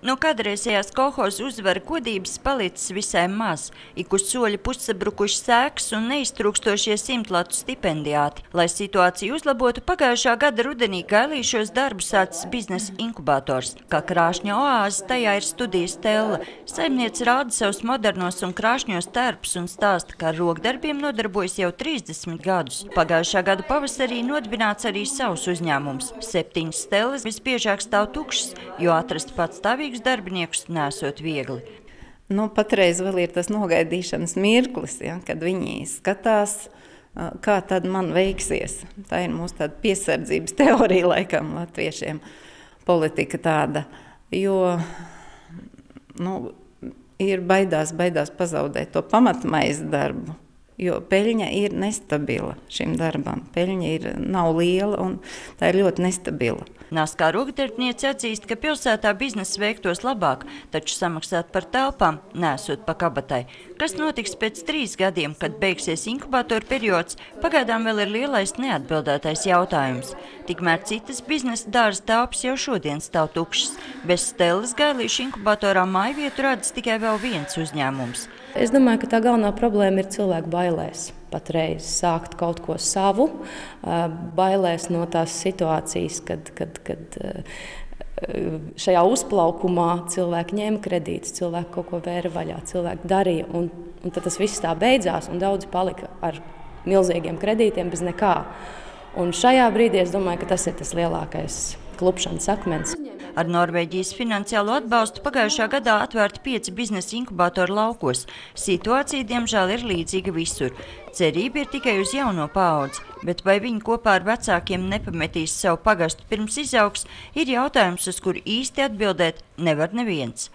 No kādreizējās kolhoza uzvara godības palicis visai maz, ik uz soļa pussabrukuši sēkas un neiztrūkstošie simtlatu stipendiāti. Lai situāciju uzlabotu, pagājušā gada rudenī Gailīšos darbu sācis biznesa inkubators. Kā krāšņa oāze, tajā ir studija Stella. Saimniece rāda savus modernos un krāšņos tērpus un stāsta, ka ar rokdarbiem nodarbojas jau 30 gadus. Pagājušā gada pavasarī nodibināts arī savs uzņēmums. 7 Stellas visbiežāk stāv tukšas, jo atrast patstāvīgus darbiniekus nesot viegli. Patreiz vēl ir tas nogaidīšanas mirklis, kad viņi skatās, kā tad man veiksies. Tā ir mūsu tāda piesardzības teorija laikam latviešiem, politika tāda, jo ir baidās pazaudēt to pamatmaizi darbu. Jo peļņa ir nestabila šim darbam. Peļņa nav liela un tā ir ļoti nestabila. Naskā rokdarbniece atzīst, ka pilsētā biznesa veiktos labāk, taču samaksāt par telpām nesot pa kabatai. Kas notiks pēc 3 gadiem, kad beigsies inkubatoru periods, pagaidām vēl ir lielais neatbildētais jautājums. Tikmēr citas biznesa dārza telpas jau šodien stāv tukšas. Bez Stellas Gailīšu inkubatorā mājvietu radis tikai vēl viens uzņēmums. Es domāju, ka tā galvenā problēma ir cilvēku bailēs. Patreiz sākt kaut ko savu, bailēs no tās situācijas, kad šajā uzplaukumā cilvēki ņēma kredītus, cilvēki kaut ko vēra vaļā, cilvēki darīja, un tad tas viss tā beidzās, un daudzi palika ar milzīgiem kredītiem bez nekā. Un šajā brīdī es domāju, ka tas ir tas lielākais klupšanas akmens. Ar Norvēģijas finansiālo atbalstu pagājušā gadā atvērti 5 biznesa inkubatoru laukos. Situācija, diemžēl, ir līdzīga visur. Cerība ir tikai uz jauno paudzi, bet vai viņi kopā ar vecākiem nepametīs savu pagastu pirms izaugs, ir jautājums, uz kuru īsti atbildēt nevar neviens.